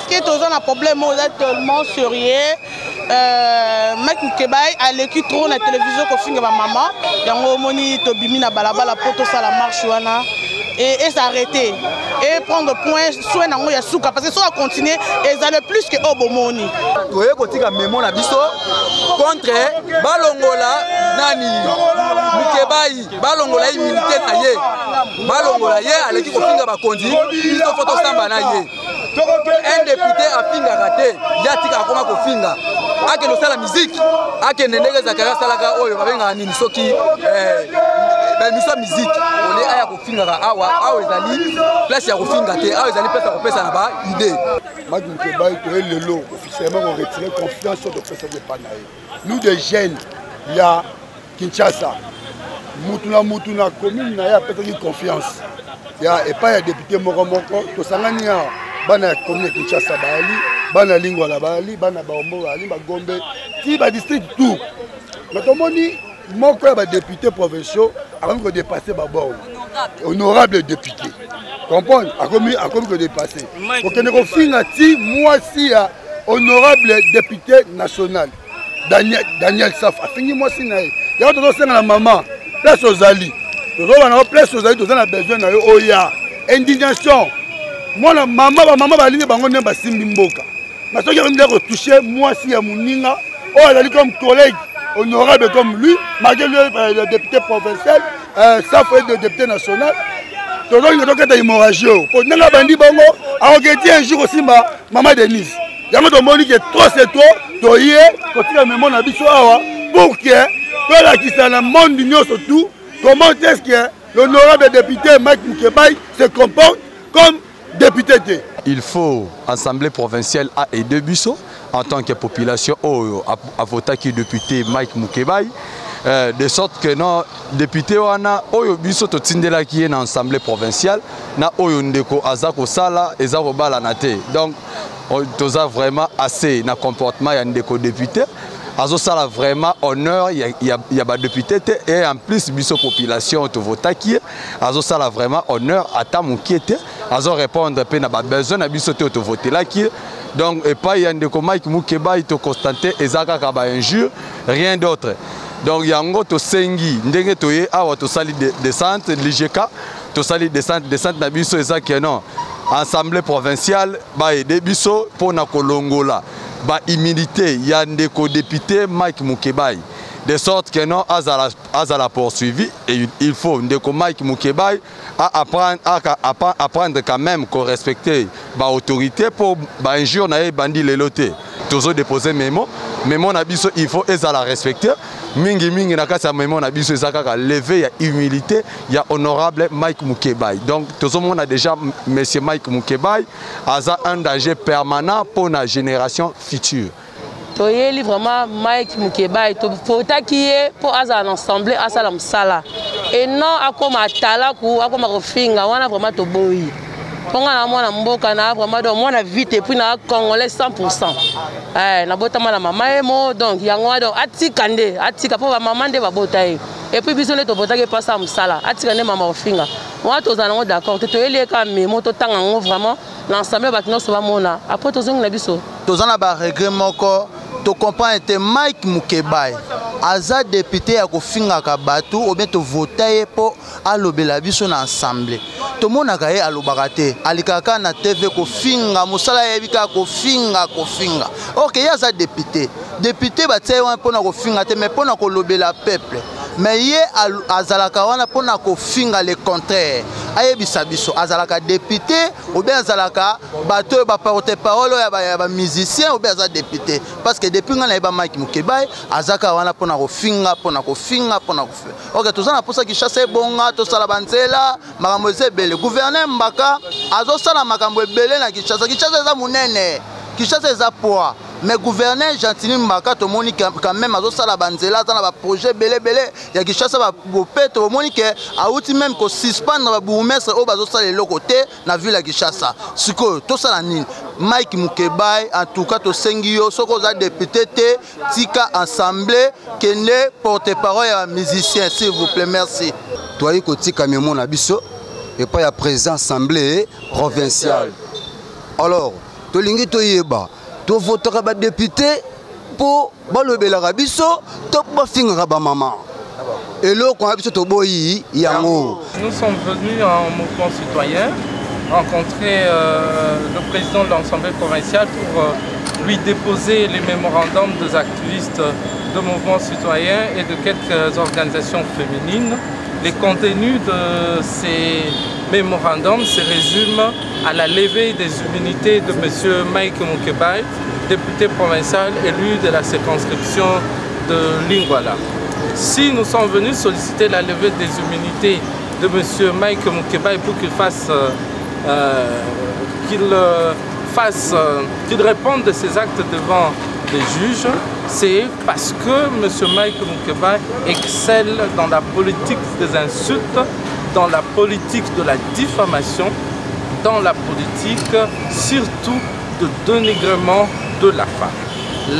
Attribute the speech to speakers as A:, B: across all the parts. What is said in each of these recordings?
A: que tu as un problème tellement sérieux. Mike Moukebaye a l'écrit trop na télévision ko finga ma maman. Yango moni to bimi na balabala poto ça la marche wana. Et s'arrêter et prendre point soin nango ya souka parce que ça va continuer et ça le plus que obomoni.
B: Toye kotika memo na biso contre balongola nani Moukebaye balongola immunité na ye balongola ye aleki kofinga bakondi biso photo samba na ye un député a finga raté yatika akoma kofinga ake no sala musique ake ndenge zakara salaka oyo babenga nini soki miso musique on est aya kofinga awa ezali place ya kofinga te awa ezali place ya kopesa na ba idée
C: Mike Moukebaye to lelo officiellement on retire confiance sur le président de Panaï. Nous des jeunes il y a Kinshasa mutuna commune na ya peut-être confiance ya et pas ya député moko to sangani ya bana ya commune Kinshasa bali bana lingwa la bali bana baombo bali ba Gombe ti ba district tout mais tomoni moko ya ba député provinciaux avant que dépasser ba bord honorable député comprendre a commis que dépasser pour que ne finga ti moi si ya honorable député national Daniel Saf a fini moi si na ya to senga la maman place aux ali to place aux ali to na besoin na yo oya indignation moi la maman balingi bango ne basimbi mboka mais soki on doit toucher moi si ya muninga oh elle comme collègue honorable comme lui malgré le député provincial Saf est le député national to donc il y a hémorragie pour nanga bandi bango a dit un jour aussi maman Denise yango to moni que trop c'est trop to yé ko tika mémoire na biso awa pour que to la qui dans le monde d'union surtout comment est-ce que l'honorable député Mike Moukebaye se comporte comme député.
D: Il faut Assemblée provinciale à aider Bisso en tant que population à voter qui député Mike Moukebaye de sorte que non député wana oyo biso to tindela qui est dans l'Assemblée provinciale na oyo ndeko azako sala ezako bala na te donc toza vraiment assez na comportement ya ndeko député azo sala vraiment honneur ya ba député et en plus biso population to vota qui azo sala vraiment honneur ata mukiete azo répondre pe na ba besoin na biso to voter là qui donc et pas ya ndeko Mike Moukebaye to constater ezaka ka ba injure rien d'autre. Donc yango to sengi ndenge toye awa to sali descente l'IGK to sali descente na biso ezaki non Assemblée provinciale ba aider biso pour na kolongola ba immunité ya ndeko député Mike Moukebaye de sorte que non azala poursuivi et il faut ndeko Mike Moukebaye apprendre quand même qu'on respecter ba autorité pour ba injure na bandi leloté toujours déposer mémo na biso il faut ezala respecter mingi na kasa mémo na biso ezaka lever ya humilité ya honorable Mike Moukebaye donc tout le monde a déjà monsieur Mike Moukebaye aza un danger permanent pour la génération future.
E: Toyeli vraiment Mike Moukebaye to fota qui est pour asa l'ensemble asa la msala et non akoma tala ku akoma kofinga wana vraiment to boyi ponga na mwana mboka na vraiment donc mwana vite et puis na congolais 100% na bota mala mama emo donc yango donc atika pour maman de babota et puis biso ne to bota ke passa msala atika ne mama kofinga moi to zanango d'accord to toyeli ka memo to tanga ngo vraiment l'ensemble ba kino so ba mona après to zonga na biso
F: to zana ba regret moko to comprendre que Mike Moukebaye aza député à kofinga kabatu ou bien to voter pour alobela biso na assemblée to mona kaye alobakate alikaka na TV kofinga musala yebika kofinga OK yaza député ba tsewa pona kofinga te mais pona kolobela peuple mais ye azalaka wana pona kofinga le contraire ayebisa biso azalaka député ou bien azalaka bato ba porte-parole ya ba musicien ou bien aza député parce que depuis ngana eba Mike Moukebaye azaka wana pona kofinga OK tozana posa ki chasse bonga to sala banzela makambo ezebele gouverneur Mbaka azo sala makambo ebele na Kinshasa eza munene Kinshasa eza poa mais gouverneur Gentili Mbaka to moni quand même azo sala banzela za na ba projet belé ya Kinshasa ba bopeto to moni que auti même ko suspendre ba bourgmestre o bazo sala le côté na ville ya Kinshasa siko to sala nini Mike Moukebaye en tout cas to sengio soko za député te tika assemblée kende porte-parole ya musicien s'il vous plaît merci
B: toi ko tika memo na biso et pas ya président assemblée provinciale alors
G: tolingi toyeba tovotaka badepute mpo balobelaka biso to bafingaka bamama eloko na biso toboyi yango.
H: Nous sommes venus en mouvement citoyen rencontrer le président de l'Assemblée provinciale pour lui déposer les mémorandums des activistes de mouvement citoyen et de quelques organisations féminines. Les contenus de ces mémorandums se résument à la levée des immunités de M. Mike Mukebai, député provincial élu de la circonscription de Lingwala. Si nous sommes venus solliciter la levée des immunités de M. Mike Mukebai pour qu'il fasse, qu'il réponde de ses actes devant les juges, c'est parce que M. Mike Mukebai excelle dans la politique des insultes, dans la politique de la diffamation, dans la politique surtout de dénigrement de la femme.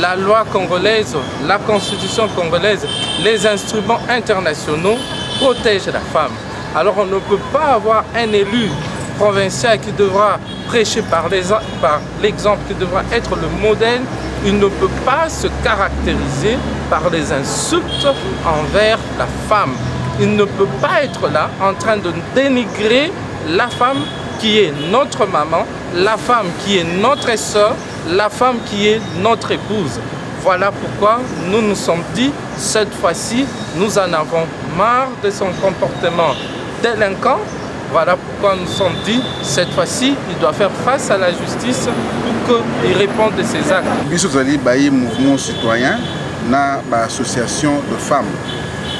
H: La loi congolaise, la constitution congolaise, les instruments internationaux protègent la femme. Alors on ne peut pas avoir un élu provincial qui devra prêcher par l'exemple, qui devra être le modèle. Il ne peut pas se caractériser par les insultes envers la femme. Il ne peut pas être là en train de dénigrer la femme qui est notre maman, la femme qui est notre sœur, la femme qui est notre épouse. Voilà pourquoi nous nous sommes dit, cette fois-ci, nous en avons marre de son comportement délinquant. Voilà pourquoi nous nous sommes dit, cette fois-ci, il doit faire face à la justice pour qu'il réponde de ses actes.
I: Biso zali bayi mouvement citoyen na association de femmes.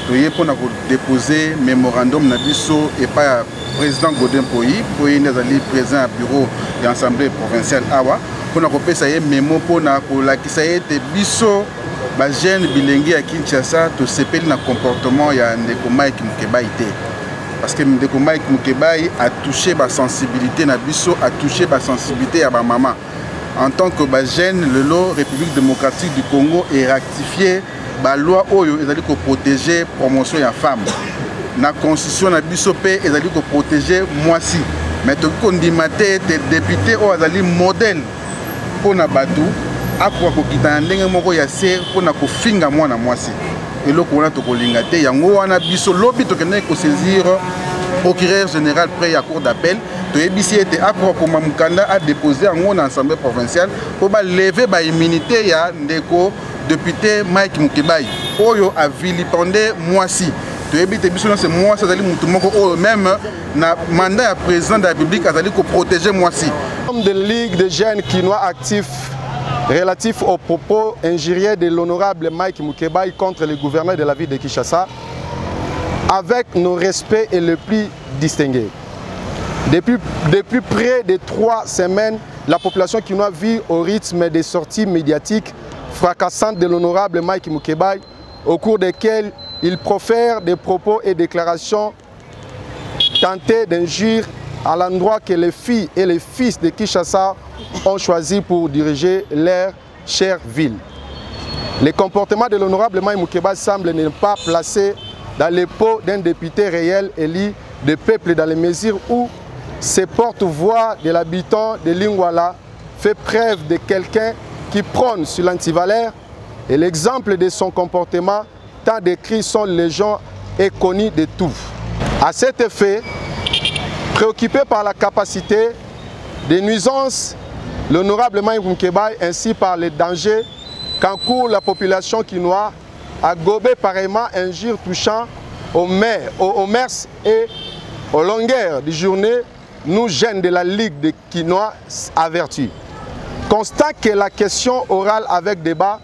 I: Toye pour déposer mémorandum na biso et pas président Godin Poyi, Poyi nazali présent à bureau de l'Assemblée provinciale Awa. Pour na kopesa ye memo pour na kolakisa ete biso ba jeune bilengi ya Kinshasa to sepeli na comportement ya ndeko Mike Mukebai te. Parce que ndeko Mike Mukebai a touché la sensibilité na biso, a touché la sensibilité à ma maman. En tant que jeune, le lot République démocratique du Congo est rectifié la loi oyo ezali ko protéger promotion ya femme. Na constitution na biso pe ezali ko protéger mwasi. Mais to kondimate te député o ezali modèle pour na batu akwa ko kitana ndenge moko ya ser pour na ko finga mwana mwasi. Eloko wana to kolinga te yango wana biso lobi to kende ko saisir procureur général près à cour d'appel to ebisi ete akwa ko mamukanda a déposer en assemblée provinciale pour ba lever ba immunité ya ndeko député Mike Mukebai oyo a vilipendé mwasi to ebite biso c'est mwasi azali mutu moko oyo même na mandat ya président de la République azali ko protéger mwasi.
J: Comme de ligue de jeunes quinois actifs relatif aux propos injurieux de l'honorable Mike Mukebai contre le gouverneur de la ville de Kinshasa, avec nos respects et le plus distingués. Depuis près de 3 semaines, la population quinoise vit au rythme des sorties médiatiques fracassantes de l'honorable Mike Mukebai, au cours desquelles il profère des propos et déclarations tentés d'injure à l'endroit que les filles et les fils de Kinshasa ont choisi pour diriger leur chère ville. Le comportement de l'honorable Mike Mukebai semble ne pas placé dans les peaux d'un député réel élu de peuple dans les mesures où ses porte-voix de l'habitant de Lingwala fait preuve de quelqu'un qui prône sur l'antivaleur et l'exemple de son comportement tant décrit sont légion et connu de tous. À cet effet, préoccupé par la capacité des nuisances, l'honorable Mike Mukebai ainsi par les dangers qu'encourt la population quinoise a gobé pareillement injures touchant aux mœurs et aux longueurs de journée, nous jeunes de la Ligue des Quinois avertis. Constat que la question orale avec débat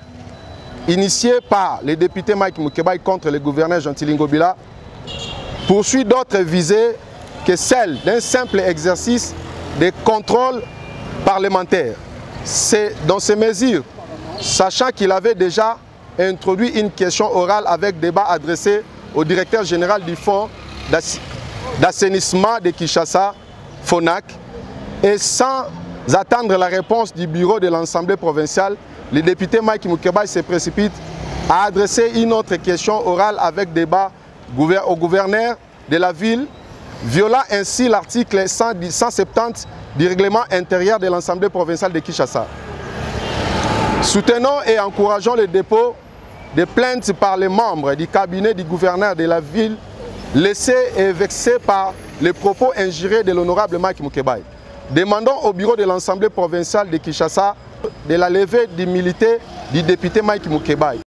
J: initiée par le député Mike Mukebai contre le gouverneur Jean-Tili Ngobila poursuit d'autres visées que celle d'un simple exercice de contrôle parlementaire. C'est dans ces mesures, sachant qu'il avait déjà introduit une question orale avec débat adressé au directeur général du fonds d'assainissement de Kinshasa, FONAC, et sans attendre la réponse du bureau de l'Assemblée provinciale, le député Mike Mukebai se précipite à adresser une autre question orale avec débat au gouverneur de la ville, violant ainsi l'article 170 du règlement intérieur de l'Assemblée provinciale de Kinshasa. Soutenons et encourageons le dépôt de plaintes par les membres du cabinet du gouverneur de la ville laissés et vexés par les propos injurieux de l'honorable Mike Mukebai. Demandons au bureau de l'Assemblée provinciale de Kinshasa de la levée d'immunité du député Mike Mukebai.